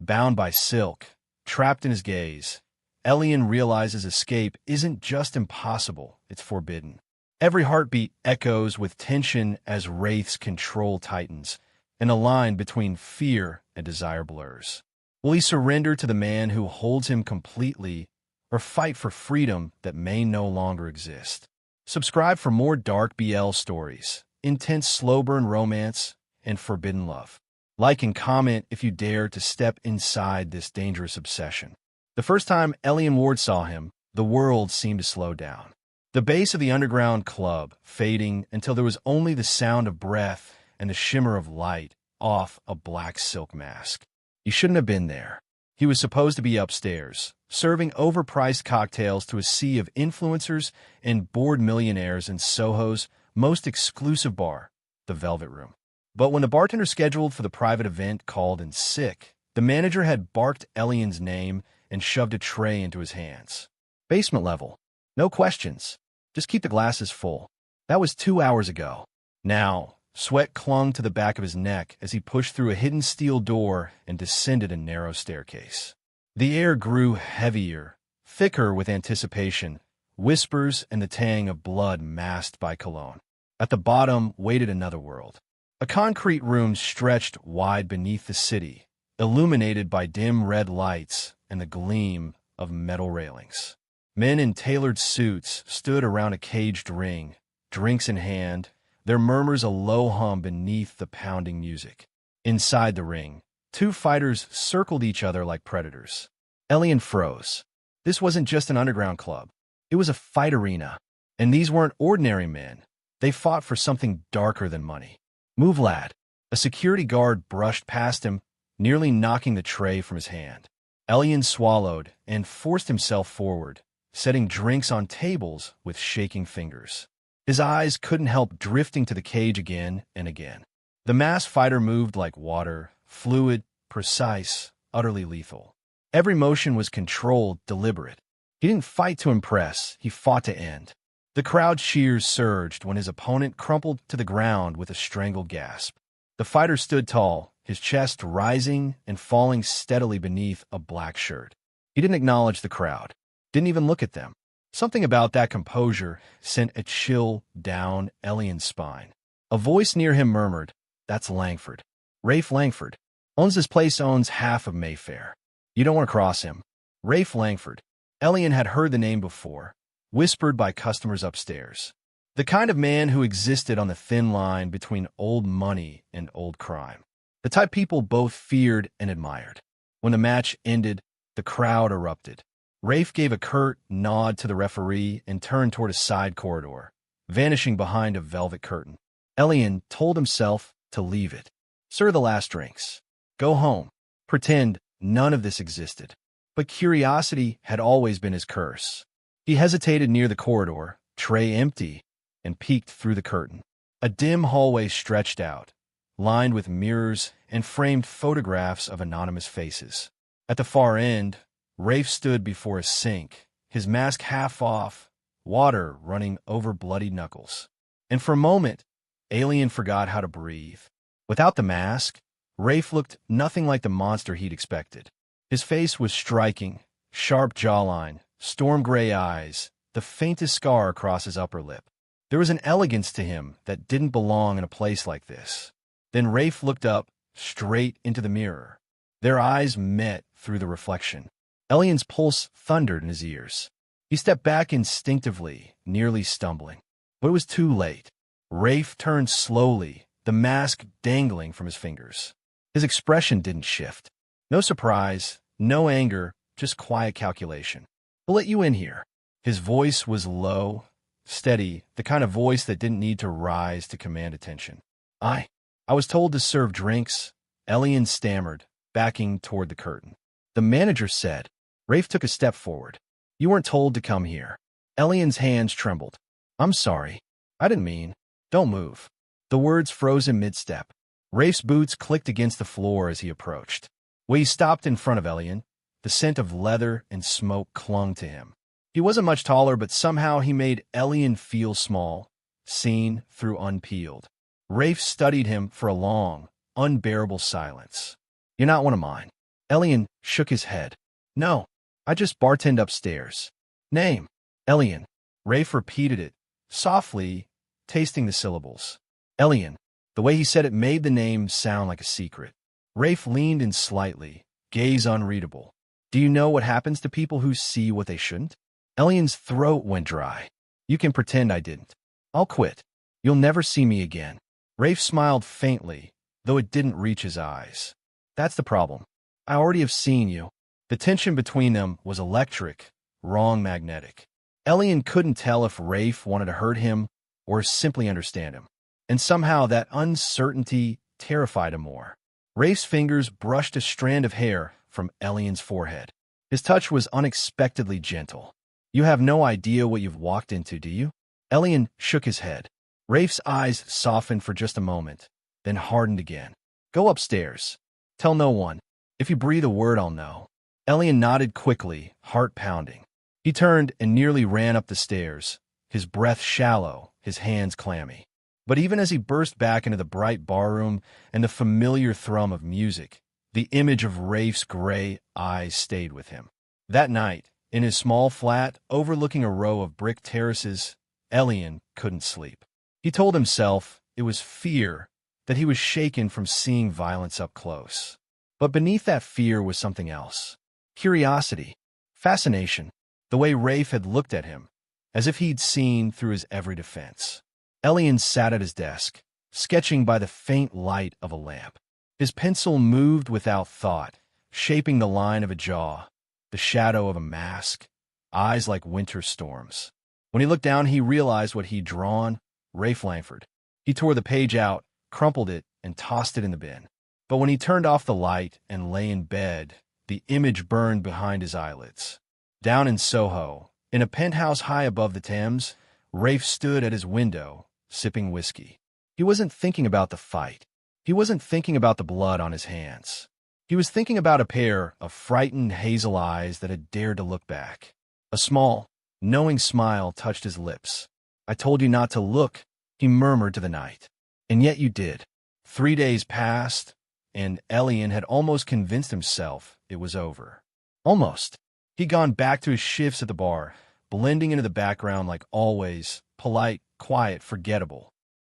bound by silk, trapped in his gaze. Elian realizes escape isn't just impossible, it's forbidden. Every heartbeat echoes with tension as Wraith's control tightens, and a line between fear and desire blurs. Will he surrender to the man who holds him completely, or fight for freedom that may no longer exist? Subscribe for more dark BL stories, intense slow-burn romance, and forbidden love. Like and comment if you dare to step inside this dangerous obsession. The first time Elian Ward saw him, the world seemed to slow down. The base of the underground club fading until there was only the sound of breath and the shimmer of light off a black silk mask. He shouldn't have been there. He was supposed to be upstairs, serving overpriced cocktails to a sea of influencers and bored millionaires in Soho's most exclusive bar, the Velvet Room. But when the bartender scheduled for the private event called in sick, the manager had barked Elian's name and shoved a tray into his hands. Basement level. No questions. Just keep the glasses full. That was 2 hours ago. Now, sweat clung to the back of his neck as he pushed through a hidden steel door and descended a narrow staircase. The air grew heavier, thicker with anticipation, whispers and the tang of blood masked by cologne. At the bottom waited another world. A concrete room stretched wide beneath the city, illuminated by dim red lights and the gleam of metal railings. Men in tailored suits stood around a caged ring, drinks in hand, their murmurs a low hum beneath the pounding music. Inside the ring, two fighters circled each other like predators. Elian froze. This wasn't just an underground club. It was a fight arena. And these weren't ordinary men. They fought for something darker than money. Move, lad. A security guard brushed past him, nearly knocking the tray from his hand. Elian swallowed and forced himself forward, setting drinks on tables with shaking fingers. His eyes couldn't help drifting to the cage again and again. The masked fighter moved like water, fluid, precise, utterly lethal. Every motion was controlled, deliberate. He didn't fight to impress, he fought to end. The crowd's cheers surged when his opponent crumpled to the ground with a strangled gasp. The fighter stood tall, his chest rising and falling steadily beneath a black shirt. He didn't acknowledge the crowd, didn't even look at them. Something about that composure sent a chill down Elian's spine. A voice near him murmured, "That's Langford. Rafe Langford. Owns this place, owns half of Mayfair. You don't want to cross him." Rafe Langford. Elian had heard the name before, whispered by customers upstairs. The kind of man who existed on the thin line between old money and old crime. The type people both feared and admired. When the match ended, the crowd erupted. Rafe gave a curt nod to the referee and turned toward a side corridor, vanishing behind a velvet curtain. Elian told himself to leave it. Serve the last drinks. Go home. Pretend none of this existed. But curiosity had always been his curse. He hesitated near the corridor, tray empty, and peeked through the curtain. A dim hallway stretched out, lined with mirrors and framed photographs of anonymous faces. At the far end, Rafe stood before a sink, his mask half off, water running over bloody knuckles. And for a moment, Elian forgot how to breathe. Without the mask, Rafe looked nothing like the monster he'd expected. His face was striking, sharp jawline, storm gray eyes, the faintest scar across his upper lip. There was an elegance to him that didn't belong in a place like this. Then Rafe looked up, straight into the mirror. Their eyes met through the reflection. Elian's pulse thundered in his ears. He stepped back instinctively, nearly stumbling. But it was too late. Rafe turned slowly, the mask dangling from his fingers. His expression didn't shift. No surprise, no anger, just quiet calculation. "We'll let you in here." His voice was low, steady, the kind of voice that didn't need to rise to command attention. I was told to serve drinks," Elian stammered, backing toward the curtain. "The manager said." Rafe took a step forward. "You weren't told to come here." Elian's hands trembled. "I'm sorry. I didn't mean." "Don't move." The words froze him mid-step. Rafe's boots clicked against the floor as he approached. When he stopped in front of Elian, the scent of leather and smoke clung to him. He wasn't much taller, but somehow he made Elian feel small, seen through unpeeled. Rafe studied him for a long, unbearable silence. "You're not one of mine." Elian shook his head. No, I just bartend upstairs. Name? Elian. Rafe repeated it, softly, tasting the syllables. Elian. The way he said it made the name sound like a secret. Rafe leaned in slightly, gaze unreadable. Do you know what happens to people who see what they shouldn't? Elian's throat went dry. You can pretend I didn't. I'll quit. You'll never see me again. Rafe smiled faintly, though it didn't reach his eyes. That's the problem. I already have seen you. The tension between them was electric, wrong magnetic. Elian couldn't tell if Rafe wanted to hurt him or simply understand him. And somehow that uncertainty terrified him more. Rafe's fingers brushed a strand of hair from Elian's forehead. His touch was unexpectedly gentle. You have no idea what you've walked into, do you? Elian shook his head. Rafe's eyes softened for just a moment, then hardened again. Go upstairs. Tell no one. If you breathe a word, I'll know. Elian nodded quickly, heart pounding. He turned and nearly ran up the stairs, his breath shallow, his hands clammy. But even as he burst back into the bright barroom and the familiar thrum of music, the image of Rafe's gray eyes stayed with him. That night, in his small flat overlooking a row of brick terraces, Elian couldn't sleep. He told himself it was fear, that he was shaken from seeing violence up close. But beneath that fear was something else. Curiosity, fascination, the way Rafe had looked at him, as if he'd seen through his every defense. Elian sat at his desk, sketching by the faint light of a lamp. His pencil moved without thought, shaping the line of a jaw, the shadow of a mask, eyes like winter storms. When he looked down, he realized what he'd drawn, Rafe Langford. He tore the page out, crumpled it, and tossed it in the bin. But when he turned off the light and lay in bed, the image burned behind his eyelids. Down in Soho, in a penthouse high above the Thames, Rafe stood at his window, sipping whiskey. He wasn't thinking about the fight. He wasn't thinking about the blood on his hands. He was thinking about a pair of frightened hazel eyes that had dared to look back. A small, knowing smile touched his lips. I told you not to look, he murmured to the night. And yet you did. 3 days passed, and Elian had almost convinced himself it was over. Almost. He'd gone back to his shifts at the bar, blending into the background like always, polite, quiet, forgettable.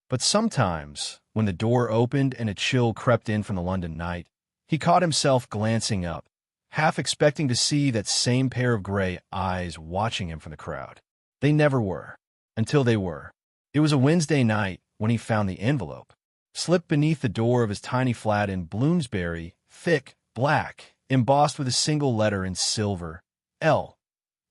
But sometimes, when the door opened and a chill crept in from the London night, he caught himself glancing up, half expecting to see that same pair of gray eyes watching him from the crowd. They never were, until they were. It was a Wednesday night when he found the envelope, slipped beneath the door of his tiny flat in Bloomsbury, thick, black, embossed with a single letter in silver, L.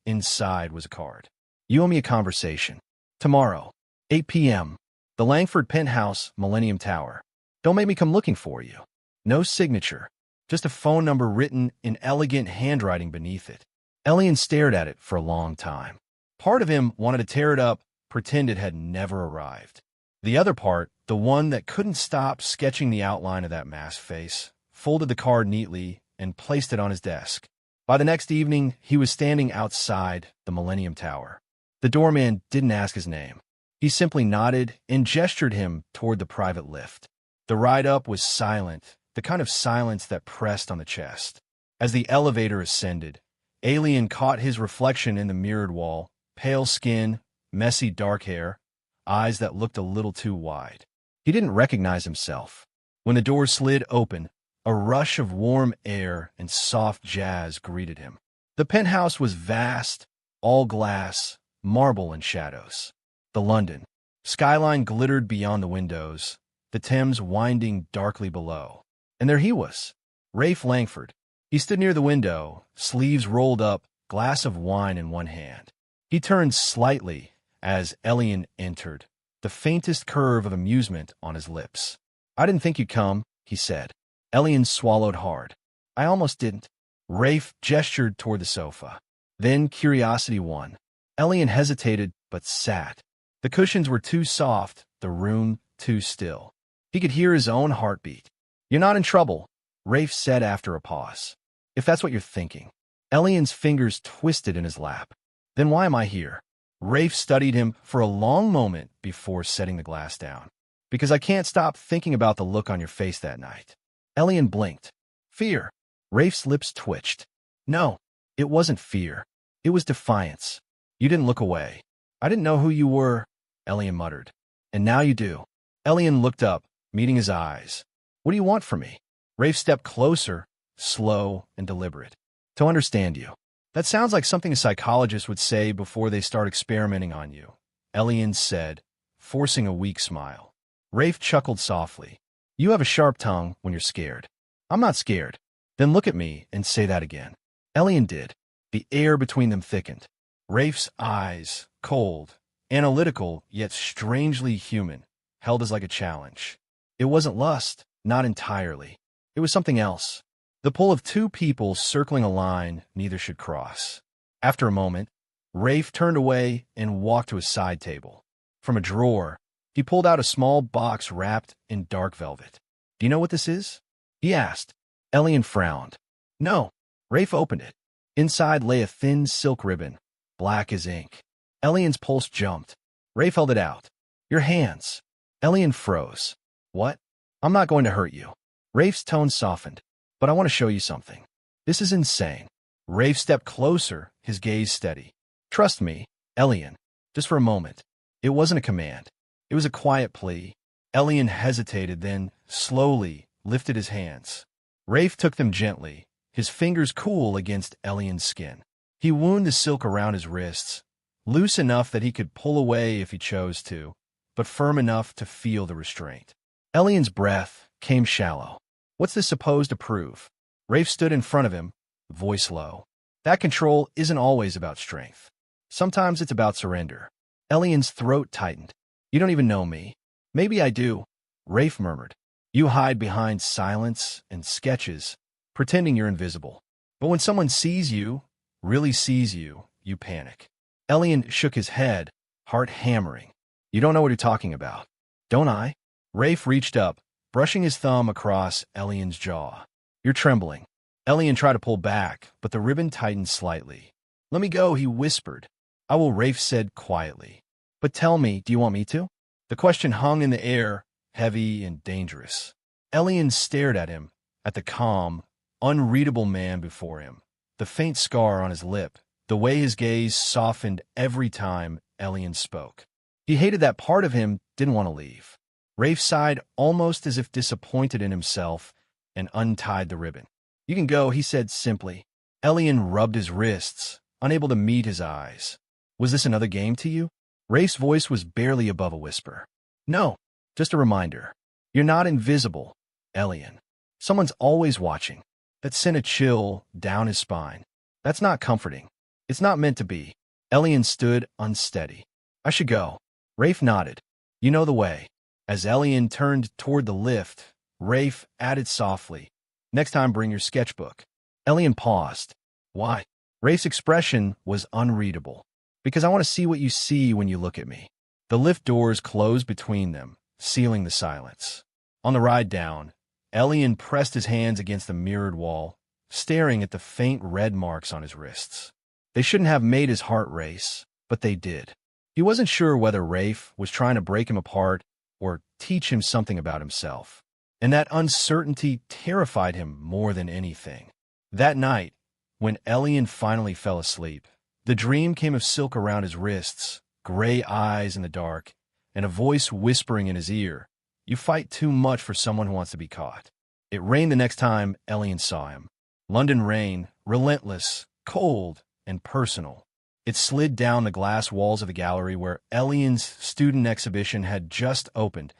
Inside was a card. You owe me a conversation. Tomorrow, 8 p.m., the Langford Penthouse, Millennium Tower. Don't make me come looking for you. No signature, just a phone number written in elegant handwriting beneath it. Elian stared at it for a long time. Part of him wanted to tear it up, pretend it had never arrived. The other part, the one that couldn't stop sketching the outline of that masked face, folded the card neatly and placed it on his desk. By the next evening, he was standing outside the Millennium Tower. The doorman didn't ask his name. He simply nodded and gestured him toward the private lift. The ride up was silent, the kind of silence that pressed on the chest. As the elevator ascended, Elian caught his reflection in the mirrored wall, pale skin, messy dark hair, eyes that looked a little too wide. He didn't recognize himself. When the door slid open, a rush of warm air and soft jazz greeted him. The penthouse was vast, all glass, marble and shadows. The London skyline glittered beyond the windows, the Thames winding darkly below. And there he was, Rafe Langford. He stood near the window, sleeves rolled up, glass of wine in one hand. He turned slightly as Elian entered, the faintest curve of amusement on his lips. I didn't think you'd come, he said. Elian swallowed hard. I almost didn't. Rafe gestured toward the sofa. Then curiosity won. Elian hesitated, but sat. The cushions were too soft, the room too still. He could hear his own heartbeat. You're not in trouble, Rafe said after a pause. If that's what you're thinking. Elian's fingers twisted in his lap. Then why am I here? Rafe studied him for a long moment before setting the glass down. Because I can't stop thinking about the look on your face that night. Elian blinked. Fear. Rafe's lips twitched. No, it wasn't fear. It was defiance. You didn't look away. I didn't know who you were, Elian muttered. And now you do. Elian looked up, meeting his eyes. What do you want from me? Rafe stepped closer, slow and deliberate. To understand you. That sounds like something a psychologist would say before they start experimenting on you, Elian said, forcing a weak smile. Rafe chuckled softly. You have a sharp tongue when you're scared. I'm not scared. Then look at me and say that again. Elian did. The air between them thickened. Rafe's eyes, cold, analytical, yet strangely human, held as like a challenge. It wasn't lust, not entirely. It was something else. The pull of two people circling a line neither should cross. After a moment, Rafe turned away and walked to his side table. From a drawer, he pulled out a small box wrapped in dark velvet. Do you know what this is? He asked. Elian frowned. No. Rafe opened it. Inside lay a thin silk ribbon, black as ink. Elian's pulse jumped. Rafe held it out. Your hands. Elian froze. What? I'm not going to hurt you. Rafe's tone softened. But I want to show you something. This is insane. Rafe stepped closer, his gaze steady. Trust me, Elian. Just for a moment. It wasn't a command. It was a quiet plea. Elian hesitated, then, slowly, lifted his hands. Rafe took them gently, his fingers cool against Elian's skin. He wound the silk around his wrists, loose enough that he could pull away if he chose to, but firm enough to feel the restraint. Elian's breath came shallow. What's this supposed to prove? Rafe stood in front of him, voice low. That control isn't always about strength. Sometimes it's about surrender. Elian's throat tightened. You don't even know me. Maybe I do, Rafe murmured. You hide behind silence and sketches, pretending you're invisible. But when someone sees you, really sees you, you panic. Elian shook his head, heart hammering. You don't know what you're talking about. Don't I? Rafe reached up, brushing his thumb across Elian's jaw. You're trembling. Elian tried to pull back, but the ribbon tightened slightly. Let me go, he whispered. I will, Rafe said quietly. But tell me, do you want me to? The question hung in the air, heavy and dangerous. Elian stared at him, at the calm, unreadable man before him, the faint scar on his lip, the way his gaze softened every time Elian spoke. He hated that part of him, didn't want to leave. Rafe sighed almost as if disappointed in himself and untied the ribbon. You can go, he said simply. Elian rubbed his wrists, unable to meet his eyes. Was this another game to you? Rafe's voice was barely above a whisper. No, just a reminder. You're not invisible, Elian. Someone's always watching. That sent a chill down his spine. That's not comforting. It's not meant to be. Elian stood unsteady. I should go. Rafe nodded. You know the way. As Elian turned toward the lift, Rafe added softly, next time bring your sketchbook. Elian paused. Why? Rafe's expression was unreadable. Because I want to see what you see when you look at me. The lift doors closed between them, sealing the silence. On the ride down, Elian pressed his hands against the mirrored wall, staring at the faint red marks on his wrists. They shouldn't have made his heart race, but they did. He wasn't sure whether Rafe was trying to break him apart or teach him something about himself. And that uncertainty terrified him more than anything. That night, when Elian finally fell asleep, the dream came of silk around his wrists, gray eyes in the dark, and a voice whispering in his ear, You fight too much for someone who wants to be caught. It rained the next time Elian saw him. London rain, relentless, cold, and personal. It slid down the glass walls of the gallery where Elian's student exhibition had just opened,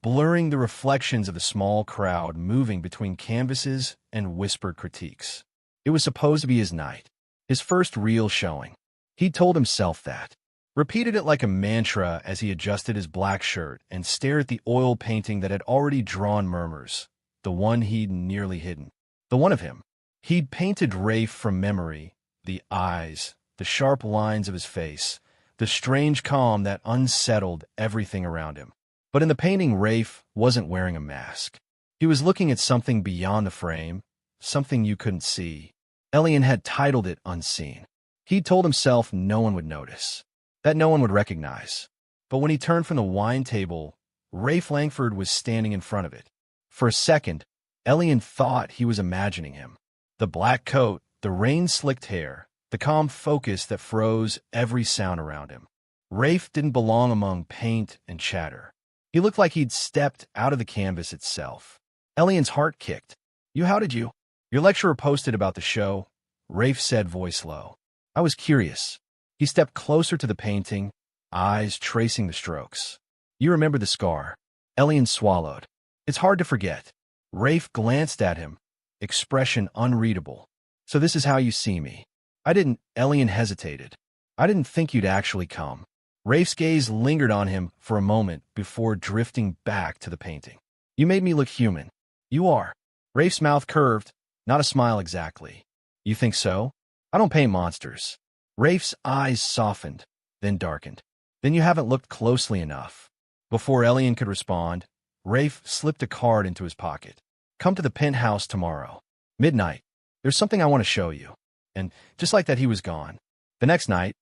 blurring the reflections of the small crowd moving between canvases and whispered critiques. It was supposed to be his night, his first real showing. He told himself that, repeated it like a mantra as he adjusted his black shirt and stared at the oil painting that had already drawn murmurs, the one he'd nearly hidden, the one of him. He'd painted Rafe from memory, the eyes, the sharp lines of his face, the strange calm that unsettled everything around him. But in the painting, Rafe wasn't wearing a mask. He was looking at something beyond the frame, something you couldn't see. Elian had titled it Unseen. He'd told himself no one would notice, that no one would recognize. But when he turned from the wine table, Rafe Langford was standing in front of it. For a second, Elian thought he was imagining him. The black coat, the rain-slicked hair, the calm focus that froze every sound around him. Rafe didn't belong among paint and chatter. He looked like he'd stepped out of the canvas itself. Elian's heart kicked. How did you? Your lecturer posted about the show, Rafe said, voice low. I was curious. He stepped closer to the painting, eyes tracing the strokes. You remember the scar? Elian swallowed. It's hard to forget. Rafe glanced at him, expression unreadable. So this is how you see me. I didn't. Elian hesitated. I didn't think you'd actually come. Rafe's gaze lingered on him for a moment before drifting back to the painting. You made me look human. You are. Rafe's mouth curved, not a smile exactly. You think so? I don't paint monsters. Rafe's eyes softened, then darkened. Then you haven't looked closely enough. Before Elian could respond, Rafe slipped a card into his pocket. Come to the penthouse tomorrow. Midnight. There's something I want to show you. And just like that, he was gone. The next night,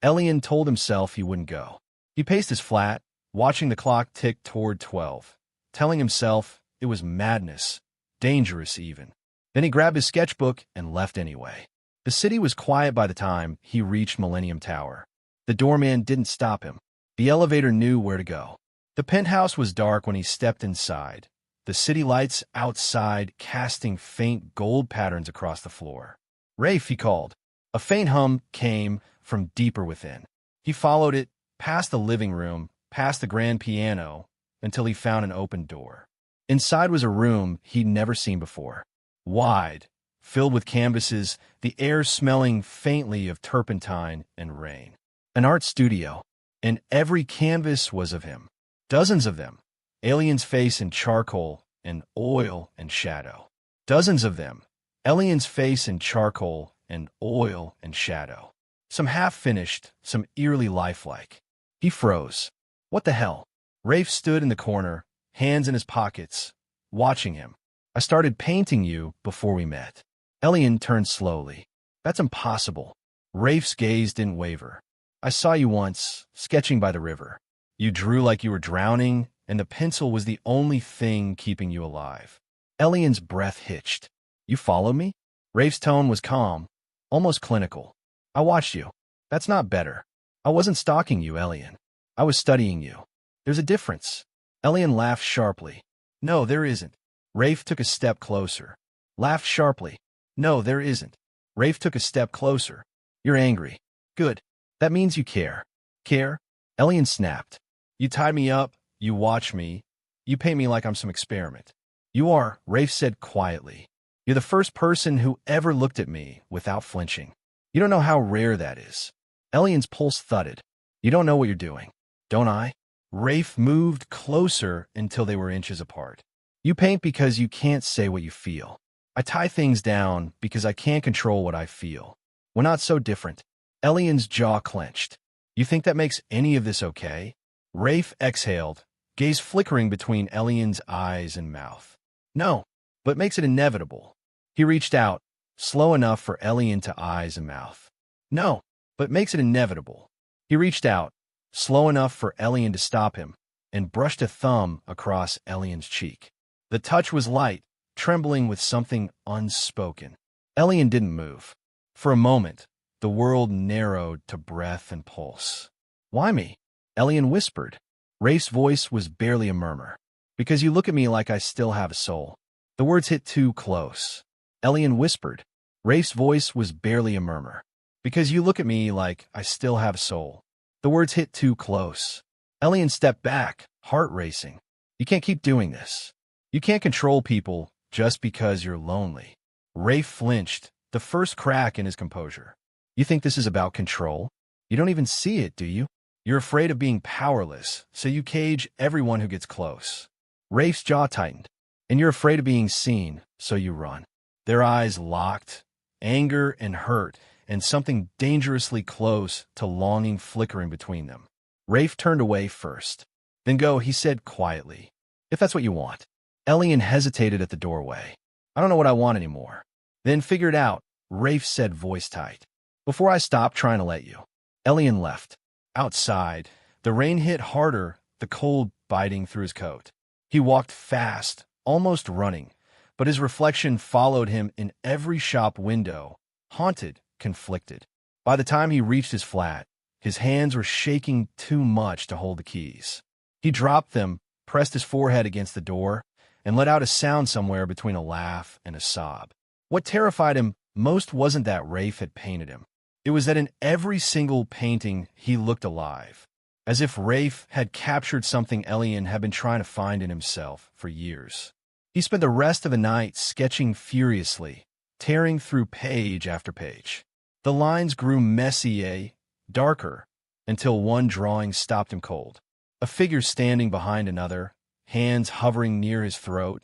Elian told himself he wouldn't go. He paced his flat, watching the clock tick toward 12, telling himself it was madness, dangerous even. Then he grabbed his sketchbook and left anyway. The city was quiet by the time he reached Millennium Tower. The doorman didn't stop him. The elevator knew where to go. The penthouse was dark when he stepped inside, the city lights outside casting faint gold patterns across the floor. Rafe, he called. A faint hum came from deeper within. He followed it, past the living room, past the grand piano, until he found an open door. Inside was a room he'd never seen before. Wide, filled with canvases, the air smelling faintly of turpentine and rain. An art studio, and every canvas was of him. Dozens of them. Elian's face in charcoal and oil and shadow. Dozens of them. Elian's face in charcoal and oil and shadow. Some half-finished, some eerily lifelike. He froze. What the hell? Rafe stood in the corner, hands in his pockets, watching him. I started painting you before we met. Elian turned slowly. That's impossible. Rafe's gaze didn't waver. I saw you once, sketching by the river. You drew like you were drowning, and the pencil was the only thing keeping you alive. Elian's breath hitched. You follow me? Rafe's tone was calm, almost clinical. I watched you. That's not better. I wasn't stalking you, Elian. I was studying you. There's a difference. Elian laughed sharply. No, there isn't. Rafe took a step closer. Laughed sharply. No, there isn't. Rafe took a step closer. You're angry. Good. That means you care. Care? Elian snapped. You tied me up, you watch me, you paint me like I'm some experiment. You are, Rafe said quietly. You're the first person who ever looked at me without flinching. You don't know how rare that is. Elian's pulse thudded. You don't know what you're doing. Don't I? Rafe moved closer until they were inches apart. You paint because you can't say what you feel. I tie things down because I can't control what I feel. We're not so different. Elian's jaw clenched. You think that makes any of this okay? Rafe exhaled, gaze flickering between Elian's eyes and mouth. No, but makes it inevitable. He reached out, slow enough for Elian to eyes and mouth. No, but makes it inevitable. He reached out, slow enough for Elian to stop him, and brushed a thumb across Elian's cheek. The touch was light, trembling with something unspoken. Elian didn't move. For a moment, the world narrowed to breath and pulse. Why me? Elian whispered. Rafe's voice was barely a murmur. Because you look at me like I still have a soul. The words hit too close. Elian whispered. Rafe's voice was barely a murmur. Because you look at me like I still have a soul. The words hit too close. Elian stepped back, heart racing. You can't keep doing this. You can't control people just because you're lonely. Rafe flinched, the first crack in his composure. You think this is about control? You don't even see it, do you? You're afraid of being powerless, so you cage everyone who gets close. Rafe's jaw tightened. And you're afraid of being seen, so you run. Their eyes locked, anger and hurt, and something dangerously close to longing flickering between them. Rafe turned away first. Then go, he said quietly. If that's what you want. Elian hesitated at the doorway. I don't know what I want anymore. Then figure it out, Rafe said voice tight. Before I stop trying to let you. Elian left. Outside, the rain hit harder, the cold biting through his coat. He walked fast, almost running, but his reflection followed him in every shop window, haunted, conflicted. By the time he reached his flat, his hands were shaking too much to hold the keys. He dropped them, pressed his forehead against the door, and let out a sound somewhere between a laugh and a sob. What terrified him most wasn't that Rafe had painted him. It was that in every single painting he looked alive, as if Rafe had captured something Elian had been trying to find in himself for years. He spent the rest of the night sketching furiously, tearing through page after page. The lines grew messier, darker, until one drawing stopped him cold. A figure standing behind another, hands hovering near his throat,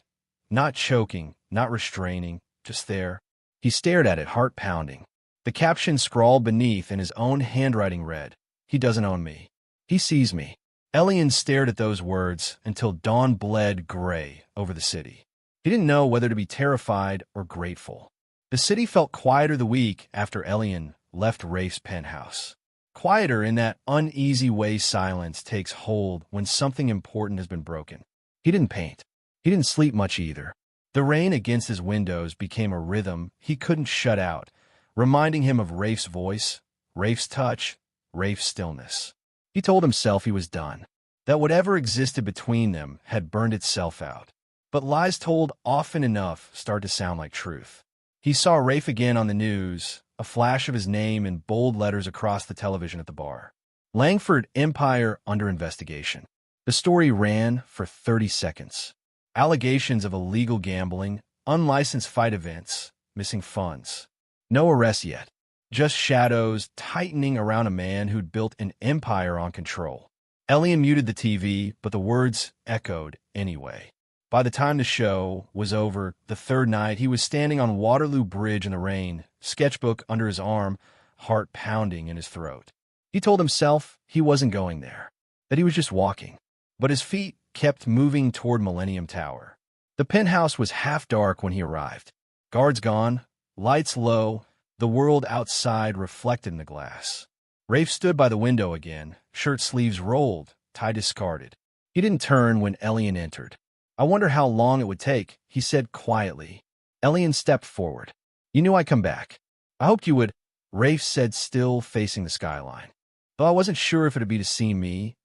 not choking, not restraining, just there. He stared at it, heart pounding. The caption scrawled beneath in his own handwriting read, "He doesn't own me. He sees me." Elian stared at those words until dawn bled gray over the city. He didn't know whether to be terrified or grateful. The city felt quieter the week after Elian left Rafe's penthouse. Quieter in that uneasy way silence takes hold when something important has been broken. He didn't paint. He didn't sleep much either. The rain against his windows became a rhythm he couldn't shut out, reminding him of Rafe's voice, Rafe's touch, Rafe's stillness. He told himself he was done, that whatever existed between them had burned itself out. But lies told often enough start to sound like truth. He saw Rafe again on the news, a flash of his name in bold letters across the television at the bar. Langford Empire under investigation. The story ran for 30 seconds. Allegations of illegal gambling, unlicensed fight events, missing funds. No arrests yet. Just shadows tightening around a man who'd built an empire on control. Elian muted the TV, but the words echoed anyway. By the time the show was over, the third night, he was standing on Waterloo Bridge in the rain, sketchbook under his arm, heart pounding in his throat. He told himself he wasn't going there, that he was just walking. But his feet kept moving toward Millennium Tower. The penthouse was half dark when he arrived. Guards gone, lights low, the world outside reflected in the glass. Rafe stood by the window again, shirt sleeves rolled, tie discarded. He didn't turn when Elian entered. "I wonder how long it would take," he said quietly. Elian stepped forward. "You knew I'd come back. I hoped you would," Rafe said, still facing the skyline. "Though I wasn't sure if it'd be to see me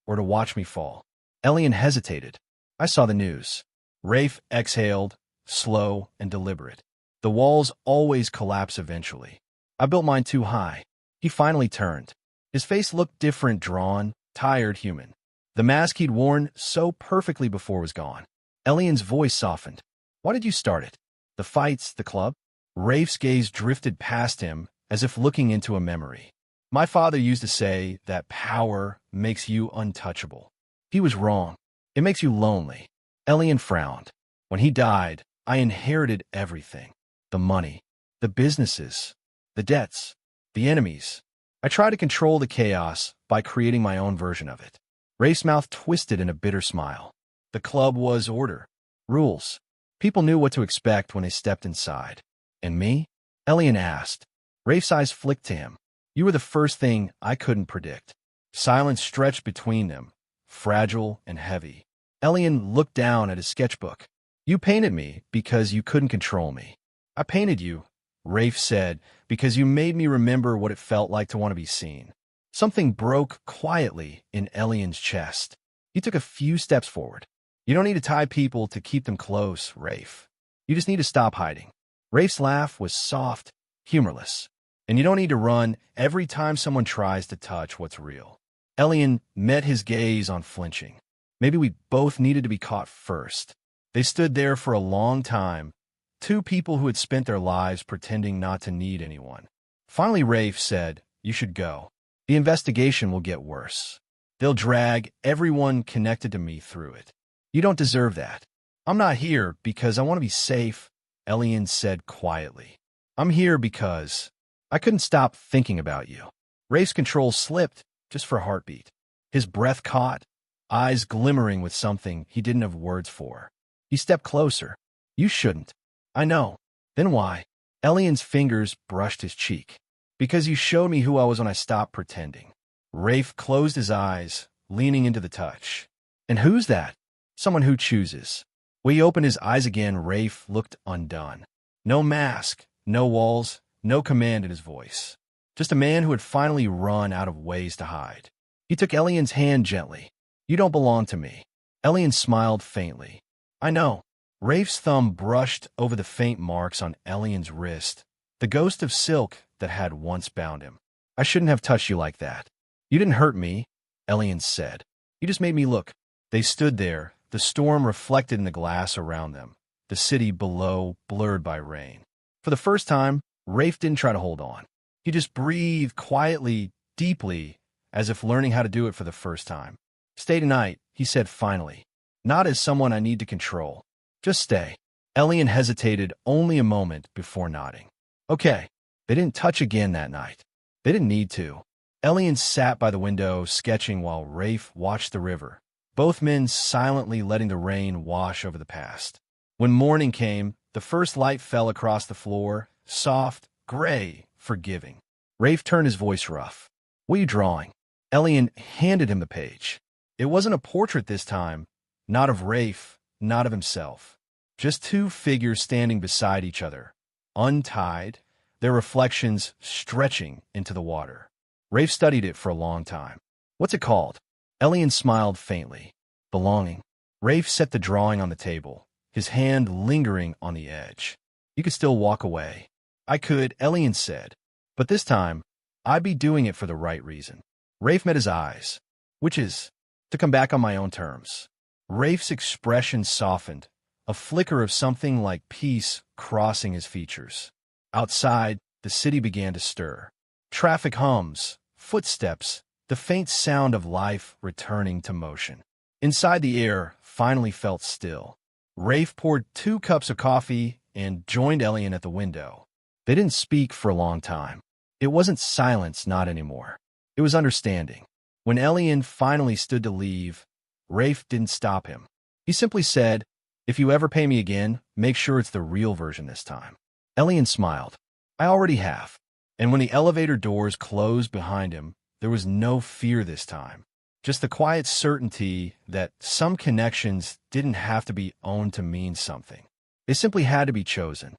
or to watch me fall." Elian hesitated. "I saw the news." Rafe exhaled, slow and deliberate. "The walls always collapse eventually. I built mine too high." He finally turned. His face looked different, drawn, tired, human. The mask he'd worn so perfectly before was gone. Elian's voice softened. "Why did you start it? The fights, the club?" Rafe's gaze drifted past him as if looking into a memory. "My father used to say that power makes you untouchable. He was wrong. It makes you lonely." Elian frowned. "When he died, I inherited everything. The money, the businesses, the debts, the enemies. I tried to control the chaos by creating my own version of it." Rafe's mouth twisted in a bitter smile. The club was order, rules. People knew what to expect when they stepped inside. "And me?" Elian asked. Rafe's eyes flicked to him. "You were the first thing I couldn't predict." Silence stretched between them, fragile and heavy. Elian looked down at his sketchbook. "You painted me because you couldn't control me." "I painted you," Rafe said, "because you made me remember what it felt like to want to be seen." Something broke quietly in Elian's chest. He took a few steps forward. "You don't need to tie people to keep them close, Rafe. You just need to stop hiding." Rafe's laugh was soft, humorless. "And you don't need to run every time someone tries to touch what's real." Elian met his gaze unflinching. "Maybe we both needed to be caught first." They stood there for a long time, two people who had spent their lives pretending not to need anyone. Finally, Rafe said, "You should go. The investigation will get worse. They'll drag everyone connected to me through it. You don't deserve that." "I'm not here because I want to be safe," Elian said quietly. "I'm here because I couldn't stop thinking about you." Rafe's control slipped just for a heartbeat. His breath caught, eyes glimmering with something he didn't have words for. He stepped closer. "You shouldn't." "I know." "Then why?" Elian's fingers brushed his cheek. "Because you showed me who I was when I stopped pretending." Rafe closed his eyes, leaning into the touch. "And who's that?" "Someone who chooses." When he opened his eyes again, Rafe looked undone. No mask, no walls, no command in his voice. Just a man who had finally run out of ways to hide. He took Elian's hand gently. "You don't belong to me." Elian smiled faintly. "I know." Rafe's thumb brushed over the faint marks on Elian's wrist, the ghost of silk that had once bound him. "I shouldn't have touched you like that." "You didn't hurt me," Elian said. "You just made me look." They stood there, the storm reflected in the glass around them, the city below blurred by rain. For the first time, Rafe didn't try to hold on. He just breathed quietly, deeply, as if learning how to do it for the first time. "Stay tonight," he said finally. "Not as someone I need to control. Just stay." Elian hesitated only a moment before nodding. "Okay." They didn't touch again that night. They didn't need to. Elian sat by the window, sketching while Rafe watched the river, both men silently letting the rain wash over the past. When morning came, the first light fell across the floor, soft, gray, forgiving. Rafe turned his voice rough. "What are you drawing?" Elian handed him the page. It wasn't a portrait this time, not of Rafe, not of himself. Just two figures standing beside each other, untied, their reflections stretching into the water. Rafe studied it for a long time. "What's it called?" Elian smiled faintly. "Belonging." Rafe set the drawing on the table, his hand lingering on the edge. "You could still walk away." "I could," Elian said. "But this time, I'd be doing it for the right reason." Rafe met his eyes. "Which is?" "To come back on my own terms." Rafe's expression softened, a flicker of something like peace crossing his features. Outside, the city began to stir. Traffic hums, footsteps, the faint sound of life returning to motion. Inside, the air finally felt still. Rafe poured 2 cups of coffee and joined Elian at the window. They didn't speak for a long time. It wasn't silence, not anymore. It was understanding. When Elian finally stood to leave, Rafe didn't stop him. He simply said, "If you ever pay me again, make sure it's the real version this time." Elian smiled. "I already have." And when the elevator doors closed behind him, there was no fear this time. Just the quiet certainty that some connections didn't have to be owned to mean something. They simply had to be chosen.